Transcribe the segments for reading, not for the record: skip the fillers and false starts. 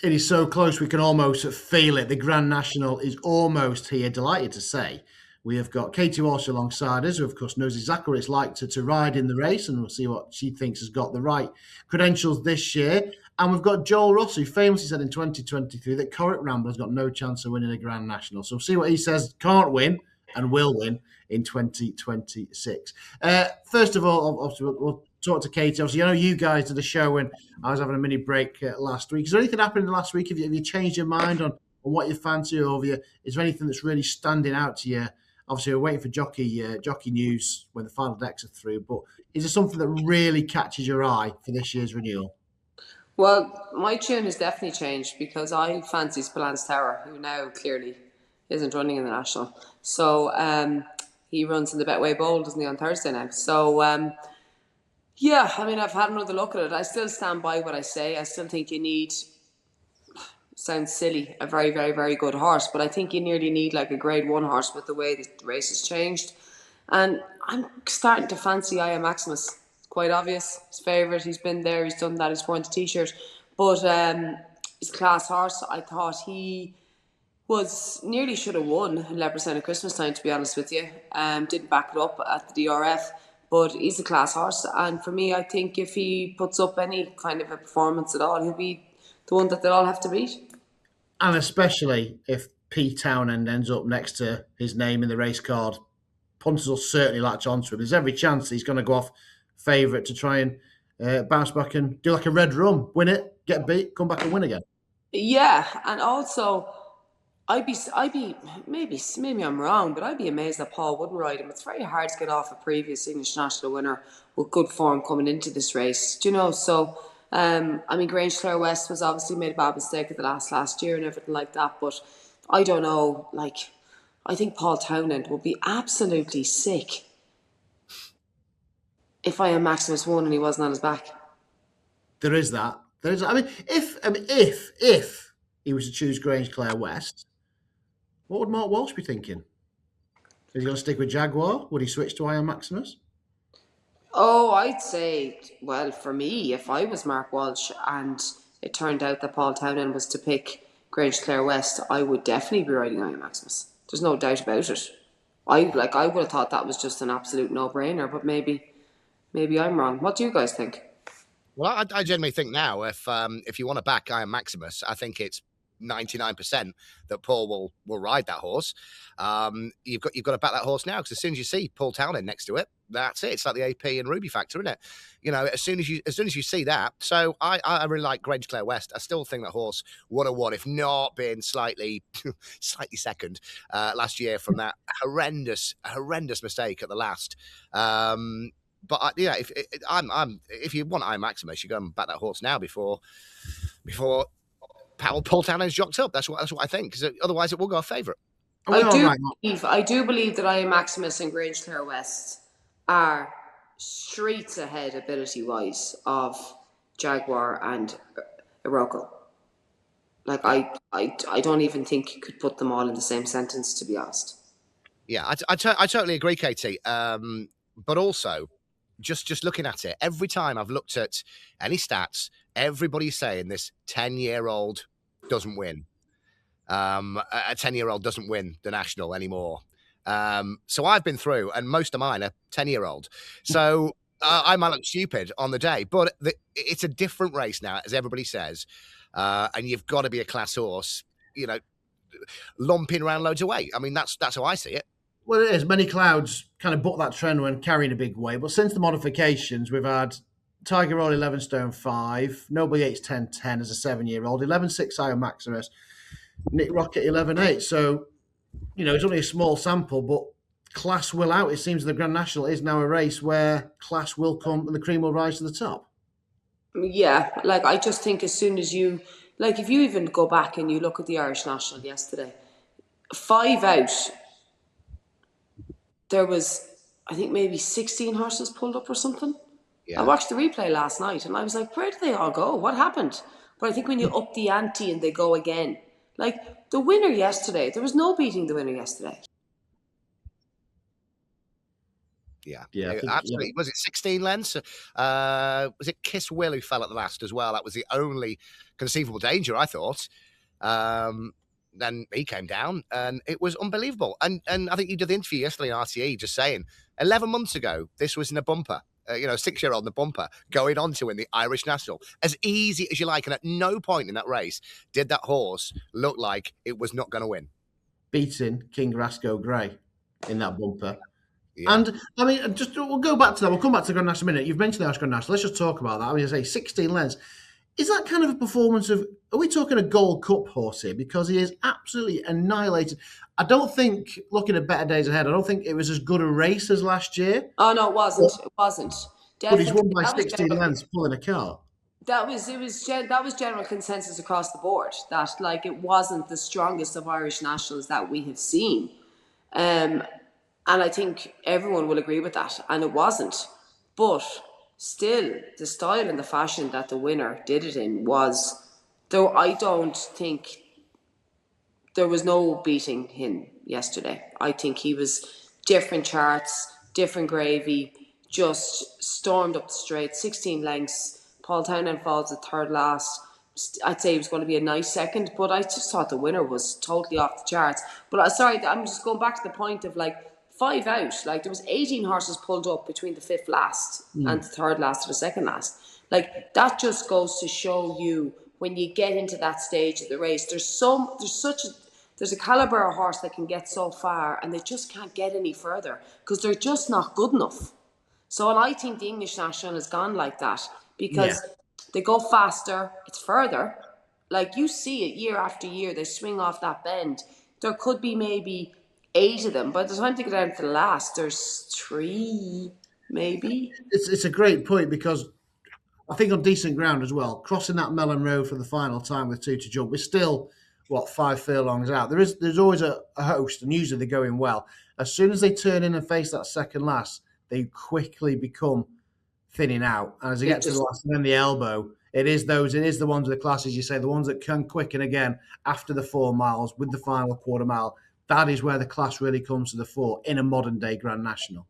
It is so close we can almost feel it. The Grand National is almost here. Delighted to say we have got Katie Walsh alongside us, who of course knows exactly what it's like to ride in the race, and we'll see what she thinks has got the right credentials this year. And we've got Joel Ross, who famously said in 2023 that Corrick Rambler's got no chance of winning a Grand National. So we'll see what he says can't win and will win in 2026. First of all, obviously, we'll talk to Katie. Obviously, I know you guys did a show when I was having a mini break last week. Is there anything happened in the last week? Have you changed your mind on what you fancy, or is there anything that's really standing out to you? Obviously, we're waiting for jockey news when the final decks are through, but is there something that really catches your eye for this year's renewal? Well, my tune has definitely changed because I fancy Spillane Tower, who now clearly isn't running in the National. So he runs in the Betway Bowl, doesn't he, on Thursday now? So, yeah, I mean, I've had another look at it. I still stand by what I say. I still think you need, sounds silly, a very, very, very good horse, but I think you nearly need like a grade 1 horse with the way the race has changed. And I'm starting to fancy I Am Maximus. Quite obvious. His favourite. He's been there. He's done that. He's worn the t-shirt. But he's a class horse. I thought he was nearly should have won 11% at Christmas time, to be honest with you. Didn't back it up at the DRF. But he's a class horse. And for me, I think if he puts up any kind of a performance at all, he'll be the one that they'll all have to beat. And especially if P. Townend ends up next to his name in the race card, Punters will certainly latch onto him. There's every chance he's going to go off favourite to try and bounce back and do like a red rum, win it, get beat, come back and win again. Yeah, and also I'd be maybe I'm wrong, but I'd be amazed that Paul wouldn't ride him. It's very hard to get off a previous English national winner with good form coming into this race. Do you know? So I mean, Grange Clare West was obviously made a bad mistake at the last year and everything like that, but I don't know, like I think Paul Townend would be absolutely sick if I Am Maximus won and he wasn't on his back. There is that. I mean, if he was to choose Grange Clare West, what would Mark Walsh be thinking? Is he going to stick with Jaguar? Would he switch to I Am Maximus? Oh, I'd say, well, for me, if I was Mark Walsh and it turned out that Paul Townend was to pick Grange Clare West, I would definitely be riding I Am Maximus. There's no doubt about it. I would have thought that was just an absolute no-brainer, but maybe I'm wrong. What do you guys think? Well, I generally think now, if you want to back I Am Maximus, I think it's 99% that Paul will ride that horse. You've got to back that horse now, because as soon as you see Paul Townend next to it, that's it. It's like the AP and Ruby factor, isn't it? You know, as soon as you see that. So I really like Grange Clare West. I still think that horse would have won, if not been slightly second last year from that horrendous mistake at the last. But yeah, if you want I Am Maximus, you go and back that horse now before Paul Townend's jocked up. That's what I think, because otherwise it will go a favourite. I do believe that I Am Maximus and Grange Clare West are streets ahead ability wise of Jaguar and Iroko. Like I don't even think you could put them all in the same sentence, to be honest. Yeah, I totally agree, Katie. But also, just looking at it, every time I've looked at any stats, everybody's saying this 10-year-old doesn't win. A 10-year-old doesn't win the National anymore. So I've been through, and most of mine are 10-year-old. So I might look stupid on the day, but it's a different race now, as everybody says. And you've got to be a class horse, you know, lumping around loads of weight. I mean, that's how I see it. Well, it is. Many clouds kind of bucked that trend when carrying a big weight. But since the modifications, we've had Tiger Roll 11 stone 5, Noble Yates 10-10 as a 7-year-old, 11-6 I Am Maximus, Nick Rocket 11-8. So, you know, it's only a small sample, but class will out. It seems the Grand National is now a race where class will come and the cream will rise to the top. Yeah, like I just think as soon as you, like if you even go back and you look at the Irish National yesterday, 5 out, there was, I think maybe 16 horses pulled up or something. Yeah. I watched the replay last night and I was like, where did they all go? What happened? But I think when you up the ante and they go again, like the winner yesterday, there was no beating the winner yesterday. Yeah. Yeah, I think, Absolutely. Was it 16 lengths? Was it Kiss Will who fell at the last as well? That was the only conceivable danger, I thought. Then he came down and it was unbelievable. And I think you did the interview yesterday on RTE just saying 11 months ago, this was in a bumper. 6-year-old in the bumper going on to win the Irish National as easy as you like. And at no point in that race did that horse look like it was not going to win. beating King Rasco Grey in that bumper. Yeah. And I mean, we'll go back to that. We'll come back to the Grand National in a minute. You've mentioned the Irish Grand National. Let's just talk about that. I mean, I say 16 lengths. Is that kind of a performance of? Are we talking a Gold Cup horse here? Because he is absolutely annihilated. I don't think, looking at better days ahead, I don't think it was as good a race as last year. Oh no, it wasn't. It wasn't. But he's won Definitely, by that was 16 general, lengths pulling a car. that was general consensus across the board that like it wasn't the strongest of Irish nationals that we have seen, and I think everyone will agree with that. And it wasn't, but still, the style and the fashion that the winner did it in was. Though I don't think there was no beating him yesterday. I think he was different charts, different gravy, just stormed up the straight, 16 lengths. Paul Townend falls at third last. I'd say he was going to be a nice second, but I just thought the winner was totally off the charts. But sorry, I'm just going back to the point of like 5 out. Like there was 18 horses pulled up between the 5th last and the 3rd last to the 2nd last. Like that just goes to show you when you get into that stage of the race, there's a caliber of horse that can get so far and they just can't get any further because they're just not good enough. So, and I think the English National has gone like that because they go faster, it's further. Like you see it year after year, they swing off that bend. There could be maybe 8 of them. By the time they get down to the last, there's 3, maybe. It's a great point because I think on decent ground as well, crossing that Mellon Road for the final time with 2 to jump, we're still, 5 furlongs out. There's always a host, and usually they're going well. As soon as they turn in and face that second last, they quickly become thinning out. And as they get to the last and then the elbow, it is the ones with the classes, you say, the ones that can quicken again after the 4 miles with the final quarter mile. That is where the class really comes to the fore in a modern day Grand National.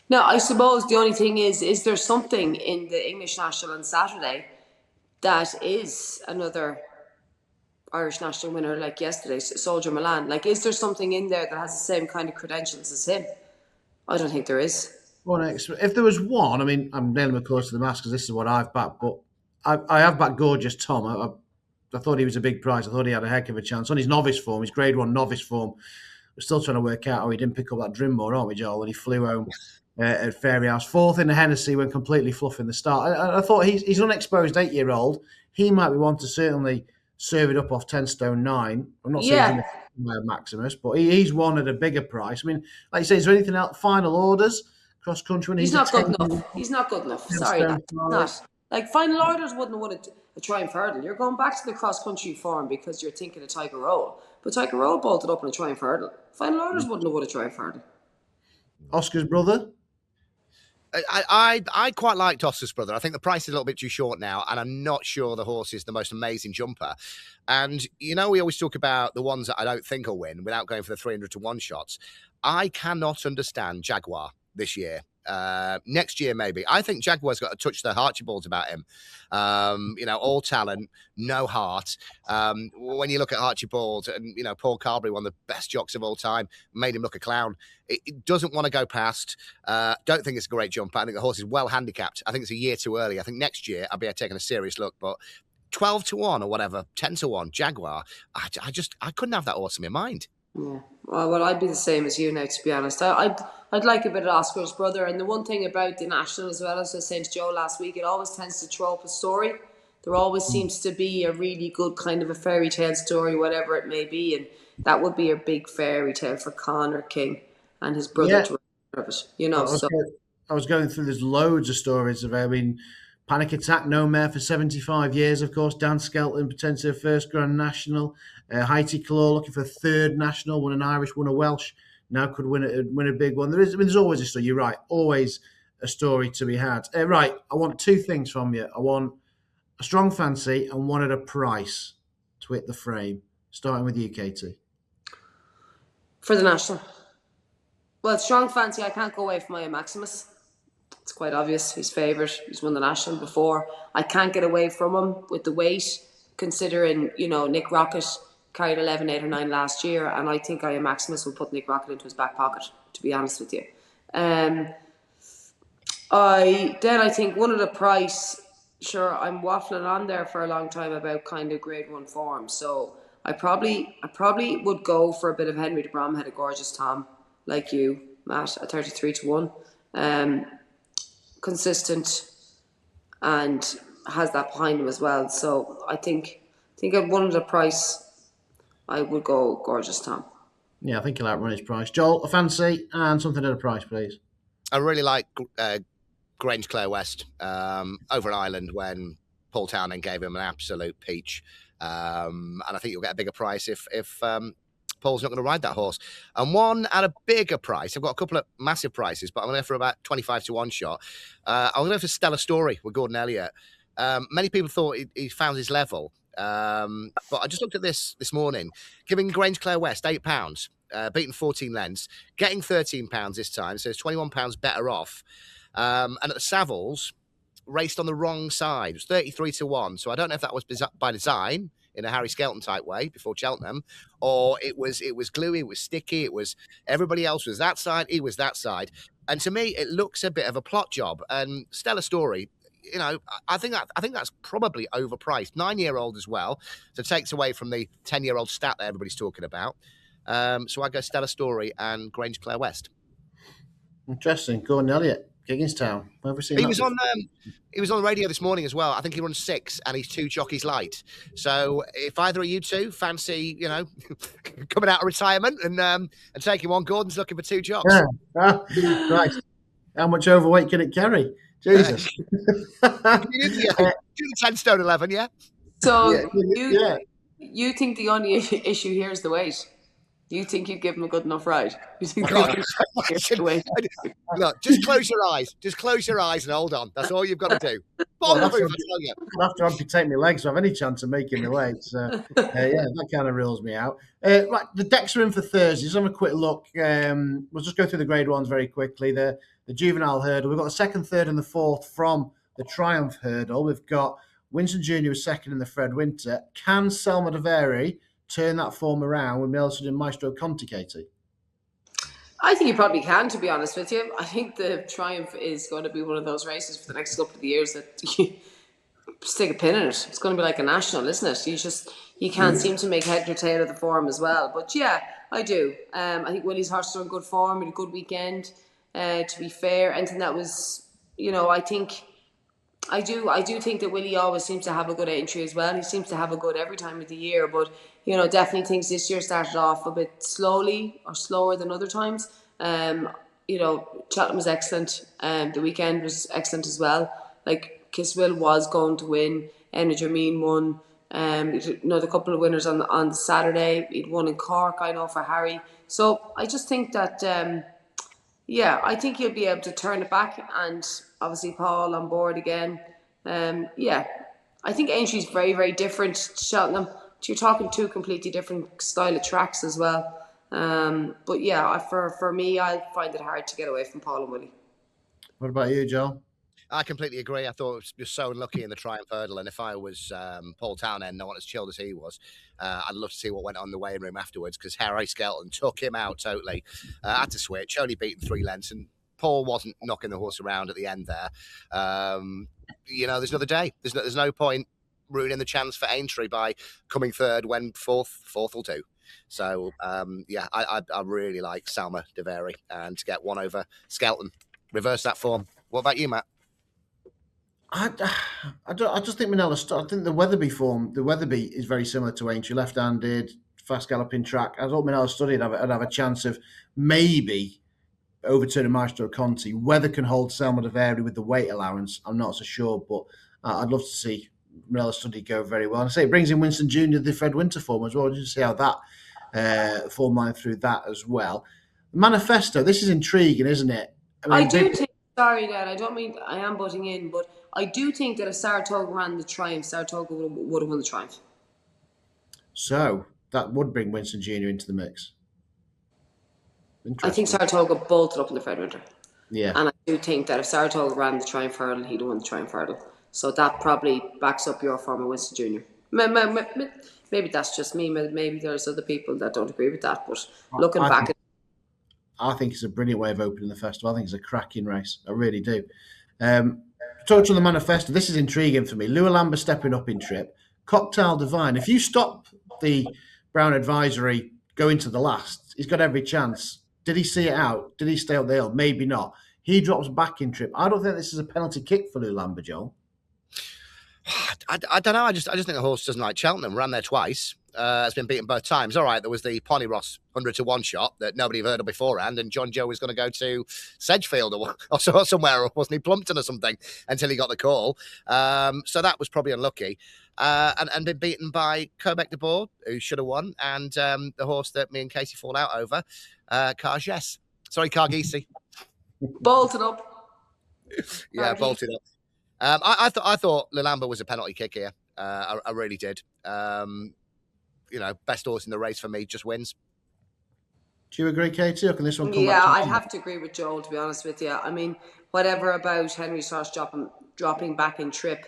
Now, I suppose the only thing is there something in the English National on Saturday that is another Irish National winner like yesterday, Soldier Milan? Like, is there something in there that has the same kind of credentials as him? I don't think there is. Well, if there was one, I mean, I'm nailing my close to the mask because this is what I've backed, but I have backed Gorgeous Tom. I thought he was a big prize. I thought he had a heck of a chance. On his novice form, his grade 1 novice form, we're still trying to work out how he didn't pick up that Drimore, aren't we, Joel? And he flew home at Fairy House. 4th in the Hennessy when completely fluffing the start. I thought he's an unexposed 8-year-old. He might be one to certainly serve it up off 10 stone 9. I'm not saying he's Maximus, but he's one at a bigger price. I mean, like you say, is there anything else? Final orders, cross country? When he's not good enough. He's not good enough. Sorry, not. Like, final orders wouldn't have won a Triumph Hurdle. You're going back to the cross country form because you're thinking of Tiger Roll. But Tiger Roll bolted up in a Triumph Hurdle. Final orders wouldn't have won a Triumph Hurdle. Oscar's brother? I quite liked Oscar's brother. I think the price is a little bit too short now, and I'm not sure the horse is the most amazing jumper. And, we always talk about the ones that I don't think will win without going for the 300 to 1 shots. I cannot understand Jaguar this year. Next year, maybe. I think Jaguar's got a touch of the Archibalds about him. All talent, no heart. When you look at Archibald and, Paul Carberry, one of the best jocks of all time, made him look a clown. It doesn't want to go past. Don't think it's a great jumper. I think the horse is well handicapped. I think it's a year too early. I think next year I'll be taking a serious look, but 12 to 1 or whatever, 10 to 1, Jaguar, I couldn't have that horse in my mind. Yeah. Well, I'd be the same as you now, to be honest. I'd like a bit of Oscar's brother. And the one thing about the National as well, as I was saying to Joe last week, it always tends to throw up a story. There always seems to be a really good kind of a fairy tale story, whatever it may be. And that would be a big fairy tale for Conor King and his brother to have it, I was going through, there's loads of stories of, Panic Attack, no mare for 75 years, of course. Dan Skelton, potentially a first Grand National. Haiti Claw looking for a 3rd National, won an Irish, won a Welsh. Now could win a big one. There's always a story. You're right, always a story to be had. Right, I want 2 things from you. I want a strong fancy and one at a price to hit the frame. Starting with you, Katie. For the National. Well, strong fancy, I can't go away from my Maximus. It's quite obvious. He's favourite. He's won the national before. I can't get away from him with the weight, considering, Nick Rocket carried 11, 8 or 9 last year, and I think Ian Maximus will put Nick Rocket into his back pocket, to be honest with you. I think one of the price, sure, I'm waffling on there for a long time about kind of grade 1 form, so I probably would go for a bit of Henry de Bromhead, a gorgeous Tom, like you, Matt, at 33-1. Consistent and has that behind him as well. So I think at one of the price, I would go gorgeous Tom. Yeah, I think he'll outrun his price. Joel, a fancy and something at a price, please. I really like Grange Clare West over in Ireland when Paul Townend gave him an absolute peach. And I think you'll get a bigger price if Paul's not going to ride that horse. And one at a bigger price, I've got a couple of massive prices, but I'm going to go for about 25-1 shot. I'm going to go for Stellar Story with Gordon Elliott. Many people thought he found his level. But I just looked at this morning, giving Grange Clare West £8, beating 14 lengths, getting £13 this time, so it's £21 better off. And at the Savills, raced on the wrong side. It was 33-1. So I don't know if that was by design in a Harry Skelton type way before Cheltenham, or it was gluey, it was sticky, it was everybody else was that side, he was that side. And to me, it looks a bit of a plot job. And Stellar Story, I think that's probably overpriced. 9-year-old as well, so it takes away from the 10-year-old stat that everybody's talking about. So I go Stellar Story and Grange Clare West. Interesting. Gordon Elliott, Gigginstown. Where have we seen he was on the radio this morning as well. I think he runs 6 and he's 2 jockeys light. So if either of you two fancy, coming out of retirement and taking one, Gordon's looking for 2 jocks. Yeah. Christ. How much overweight can it carry? Jesus. Do the 10 stone 11, yeah? So you think the only issue here is the weight? You think you'd give him a good enough ride? You think Look, just close your eyes. Just close your eyes and hold on. That's all you've got to do. I'll have to amputate my legs to have any chance of making the weight. So, that kind of rules me out. Right, the decks are in for Thursday. Let's have a quick look. We'll just go through the grade ones very quickly. The juvenile hurdle. We've got the 2nd, 3rd, and the 4th from the Triumph hurdle. We've got Winston Jr. was 2nd in the Fred Winter. Can Selma de Vere turn that form around with Millicent and Maestro Conti, Katie? I think you probably can, to be honest with you. I think the Triumph is going to be one of those races for the next couple of years that you stick a pin in it. It's going to be like a national, isn't it? You can't seem to make head or tail of the form as well. But yeah, I do. I think Willie's horses are in good form, in a good weekend. To be fair, anything that was, I do think that Willie always seems to have a good entry as well. He seems to have a good every time of the year, but definitely thinks this year started off a bit slowly or slower than other times. Cheltenham was excellent. The weekend was excellent as well. Like Kiswell was going to win. Emma Jermine won. Another couple of winners on the Saturday. He'd won in Cork, I know, for Harry. So I just think that I think he'll be able to turn it back, and obviously Paul on board again. I think Aintree is very, very different to Cheltenham. You're talking 2 completely different style of tracks as well. But yeah, for me, I find it hard to get away from Paul and Willie. What about you, Joel? I completely agree. I thought it was just so unlucky in the Triumph hurdle, and if I was Paul Townend, not as chilled as he was, I'd love to see what went on in the weighing room afterwards, because Harry Skelton took him out totally. Had to switch, only beaten 3 lengths, and Paul wasn't knocking the horse around at the end there. There's another day. There's no point ruining the chance for Aintree by coming 3rd when fourth will do. So I really like Selma de Vere, and to get one over Skelton, reverse that form. What about you, Matt? I just think Manella. I think the Weatherby form. The Weatherby is very similar to Aintree, left-handed, fast galloping track. I thought Manella studied. I'd have a chance of maybe overturning Maestro Conti. Whether can hold Selma de Vere with the weight allowance, I'm not so sure. But I'd love to see Manella study go very well. And I say it brings in Winston Jr. the Fred Winter form as well. Just see how that form line through that as well. Manifesto. This is intriguing, isn't it? I do think. Sorry, Dad. I don't mean I am butting in, but I do think that if Saratoga ran the Triumph, Saratoga would have won the Triumph. So that would bring Winston Jr. into the mix. I think Interesting. Saratoga bolted up in the Fred Winter. Yeah. And I do think that if Saratoga ran the Triumph Hurdle, he'd have won the Triumph Hurdle. So that probably backs up your former Winston Jr. Maybe that's just me. Maybe there's other people that don't agree with that. But looking I back, think it's a brilliant way of opening the festival. I think it's a cracking race. I really do. Touch on the manifesto. This is intriguing for me. Lua Lambert stepping up in trip. Cocktail Divine. If you stop the Brown Advisory going to the last, he's got every chance. Did he see it out? Did he stay up the hill? Maybe not. He drops back in trip. I don't think this is a penalty kick for Lou Lambert, Joel. I don't know. I just think the horse doesn't like Cheltenham. Ran there twice. Has been beaten both times. All right, there was the Pony Ross 100-1 shot that nobody heard of beforehand, and John Joe was going to go to Sedgefield or somewhere, or wasn't he, Plumpton or something, until he got the call. So that was probably unlucky. And been beaten by Quebec de Boer, who should have won, and the horse that me and Katie fall out over, Cargesi. bolted up. Yeah, bolted up. I thought Lulamba was a penalty kick here. I really did. Best horse in the race for me, just wins. Do you agree, Katie? Or can this one come back? Yeah, I'd have to agree with Joel, to be honest with you. I mean, whatever about Henry's horse dropping back in trip,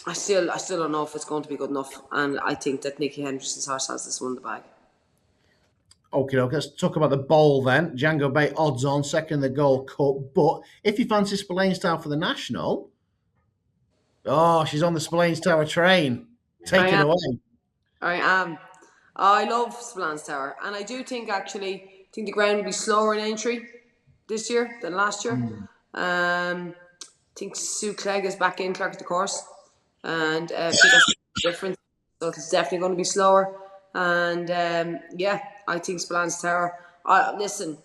I still don't know if it's going to be good enough. And I think that Nicky Henderson's horse has this one in the bag. Okay, let's talk about the bowl then. Django Bay odds on, second in the Gold Cup. But if you fancy Spillane's Tower for the National, she's on the Spillane's Tower train. Take it away. I am. I love Spillane's Tower. And I do think, actually, the ground will be slower in Aintree this year than last year. I think Sue Clegg is back in Clerk of the Course. And that's different. So it's definitely going to be slower. And I think Spillane's Tower. Listen,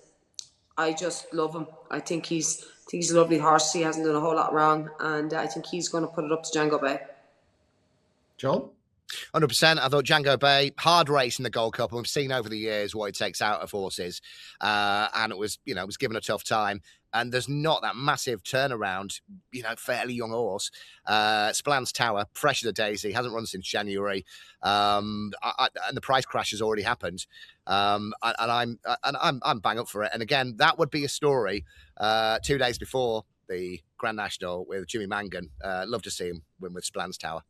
I just love him. I think he's a lovely horse. He hasn't done a whole lot wrong, and I think he's going to put it up to Django Bay. Joel? 100%. I thought Django Bay, hard race in the Gold Cup, and we've seen over the years what it takes out of horses, and it was given a tough time. And there's not that massive turnaround, fairly young horse. Spillane's Tower, fresh as a daisy, hasn't run since January, and the price crash has already happened. And I'm bang up for it. And again, that would be a story 2 days before the Grand National with Jimmy Mangan. Love to see him win with Spillane's Tower.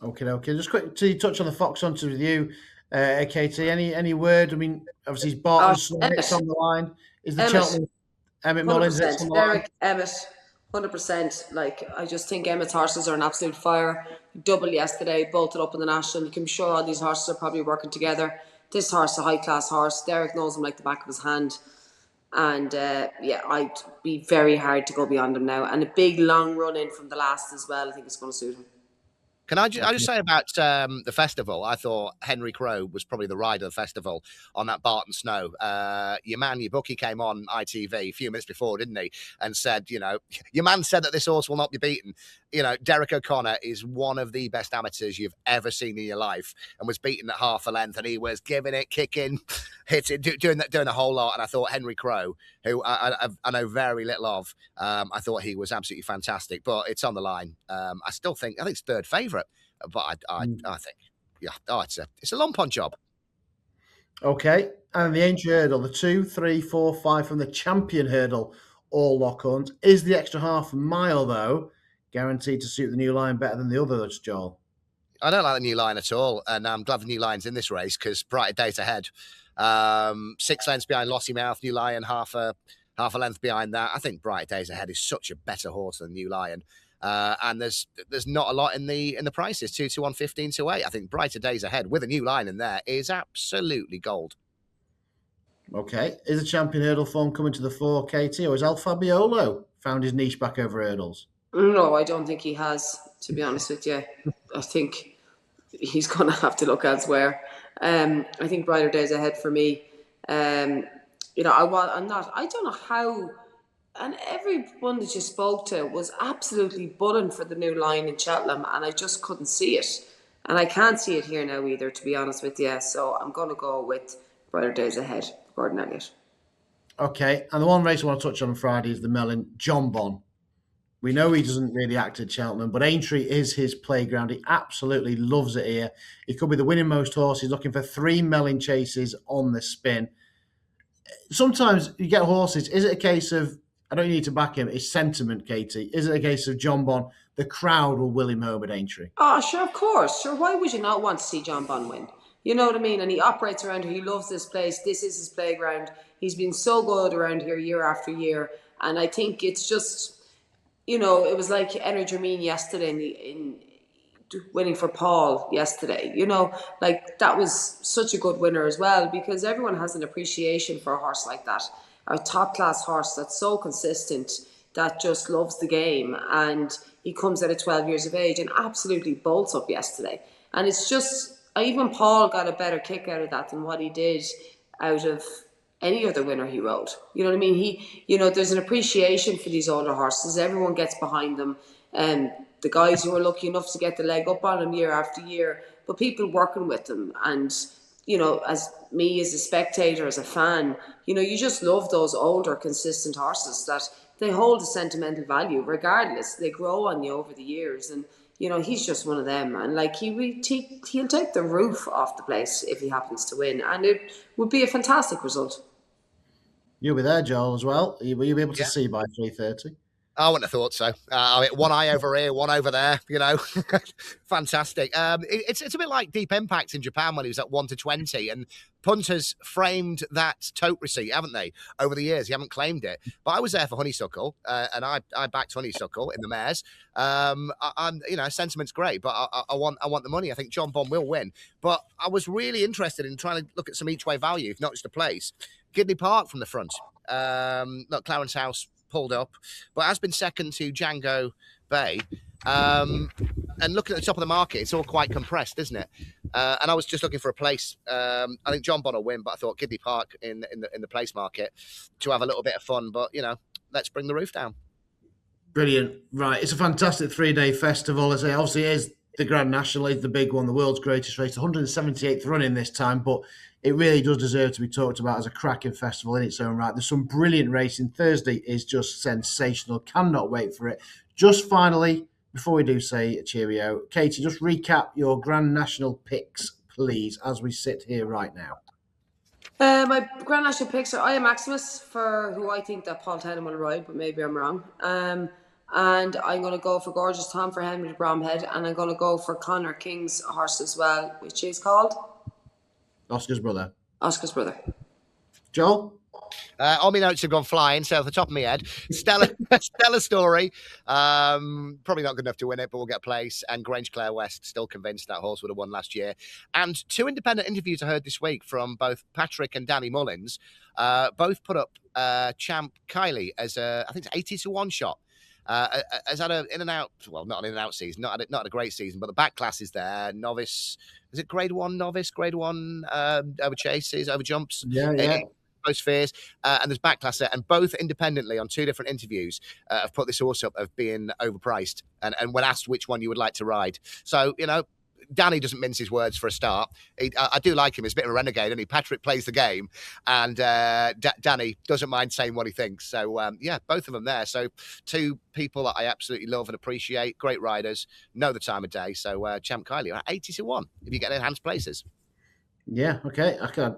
Okay. Just quick to touch on the Fox Hunters with you, Katie. Any word? I mean, obviously, Barton's on the line. Is the Cheltenham Emmett Mullins on the line? Eric Emmett, 100%. Like, I just think Emmett's horses are an absolute fire. Double yesterday, bolted up in the National. You can be sure all these horses are probably working together. This horse is a high-class horse. Derek knows him like the back of his hand. And, I'd be very hard to go beyond him now. And a big, long run in from the last as well. I think it's going to suit him. Can I just say about the festival? I thought Henry Crowe was probably the rider of the festival on that Barton Snow. Your bookie came on ITV a few minutes before, didn't he? And said, your man said that this horse will not be beaten. Derek O'Connor is one of the best amateurs you've ever seen in your life, and was beaten at half a length, and he was giving it, kicking, hitting, doing a whole lot. And I thought Henry Crowe, who I know very little of, I thought he was absolutely fantastic. But it's on the line. I think it's third favourite, but I think, it's a long pond job. Okay, and the Aintree Hurdle, the 2, 3, 4, 5 from the Champion Hurdle, all lock on. Is the extra half mile, though, guaranteed to suit the New Line better than the others, Joel? I don't like the New Line at all, and I'm glad the New Line's in this race because brighter days ahead. 6 lengths behind Lossiemouth, New Lion half a length behind that. I think brighter days ahead is such a better horse than New Lion. And there's not a lot in the prices, 2 to 1, 15 to 8. I think brighter days ahead with a New Line in there is absolutely gold. Okay, is the Champion Hurdle form coming to the fore, Katie, or has El Fabiolo found his niche back over hurdles? No, I don't think he has, to be honest with you. I think he's going to have to look elsewhere. I think brighter days ahead for me. I don't know how, and everyone that you spoke to was absolutely bulling for the New Line in Cheltenham, and I just couldn't see it. And I can't see it here now either, to be honest with you. So I'm going to go with brighter days ahead, Gordon Elliott. Okay, and the one race I want to touch on Friday is the Mellon John Bon. We know he doesn't really act at Cheltenham, but Aintree is his playground. He absolutely loves it here. He could be the winning most horse. He's looking for 3 Mellon chases on the spin. sometimes you get horses. Is it a case of, I don't need to back him, it's sentiment, Katie? Is it a case of John Bon, the crowd will will him home at Aintree? Oh, sure, of course. Sure, why would you not want to see John Bunn win? You know what I mean? And he operates around here. He loves this place. This is his playground. He's been so good around here year after year. And I think it's just, it was like Energy Germain yesterday in winning for Paul yesterday. Like that was such a good winner as well, because everyone has an appreciation for a horse like that, a top class horse that's so consistent, that just loves the game, and he comes out at 12 years of age and absolutely bolts up yesterday. And it's just, even Paul got a better kick out of that than what he did out of any other winner he rode. You know what I mean? There's an appreciation for these older horses. Everyone gets behind them. And the guys who are lucky enough to get the leg up on them year after year, but people working with them. And, as me, as a spectator, as a fan, you just love those older, consistent horses that they hold a sentimental value regardless. They grow on you over the years. And, he's just one of them. And like, he'll take the roof off the place if he happens to win. And it would be a fantastic result. You'll be there, Joel, as well. Will you be able to see by 3:30? I wouldn't have thought so. One eye over here, one over there, Fantastic. It's a bit like Deep Impact in Japan when he was at 1-20, and Punters framed that tote receipt, haven't they, over the years? He haven't claimed it. But I was there for Honeysuckle, and I backed Honeysuckle in the mares. Sentiment's great, but I want the money. I think John Bon will win. But I was really interested in trying to look at some each-way value, not just a place. Gidley Park from the front. Look, Clarence House pulled up, but has been second to Django Bay. And looking at the top of the market, it's all quite compressed, isn't it? And I was just looking for a place. I think John Bon will win, but I thought Gidley Park in the place market to have a little bit of fun. But let's bring the roof down. Brilliant. Right, it's a fantastic 3-day festival. As I say, obviously, it is the Grand National, is the big one, the world's greatest race, 178th running this time, but it really does deserve to be talked about as a cracking festival in its own right. There's some brilliant racing. Thursday is just sensational. Cannot wait for it. Just finally, before we do say a cheerio, Katie, just recap your Grand National picks, please, as we sit here right now. My Grand National picks are Maximus, for who I think that Paul Tannen will ride, but maybe I'm wrong. And I'm going to go for Gorgeous Tom for Henry de Bromhead, and I'm going to go for Connor King's horse as well, which is called Oscar's brother. Oscar's brother. Joel? All my notes have gone flying, so off the top of my head, stellar story. Probably not good enough to win it, but we'll get a place. And Grange Clare West, still convinced that horse would have won last year. And two independent interviews I heard this week from both Patrick and Danny Mullins. Both put up Champ Kylie as I think it's 80-1 shot. Has had an in and out, well, not an in and out season, not a great season, but the back class is there. Novice, is it grade 1 novice, grade 1 over chases, over jumps? Yeah. Most fears, and there's back class there, and both independently on two different interviews have put this horse up of being overpriced, and when asked which one you would like to ride. So, Danny doesn't mince his words for a start. I do like him. He's a bit of a renegade, and Patrick plays the game, and Danny doesn't mind saying what he thinks. So, both of them there. So, two people that I absolutely love and appreciate, great riders, know the time of day. So, Champ Kylie, 80-1 if you get enhanced places. Yeah, okay. I could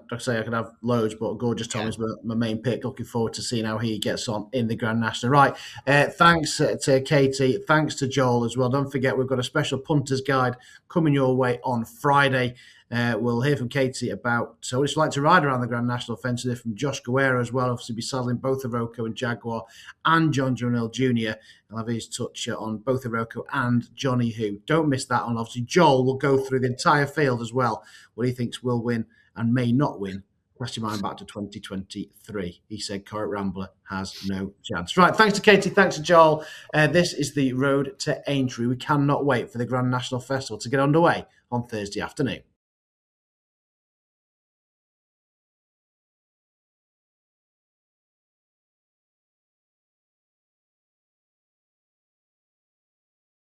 have loads, but Gorgeous Tom is my main pick. Looking forward to seeing how he gets on in the Grand National. Right, thanks to Katie. Thanks to Joel as well. Don't forget, we've got a special Punters Guide coming your way on Friday. We'll hear from Katie about what it's like to ride around the Grand National Fence, and from Josh Guerra as well. Obviously, be saddling both Iroko and Jaguar, and John Journell Jr. I'll have his touch on both Iroko and Johnny Who. Don't miss that one. Obviously, Joel will go through the entire field as well, what he thinks will win and may not win. Cast your mind back to 2023. He said Correct Rambler has no chance. Right, thanks to Katie, thanks to Joel. This is the road to Aintree. We cannot wait for the Grand National Festival to get underway on Thursday afternoon.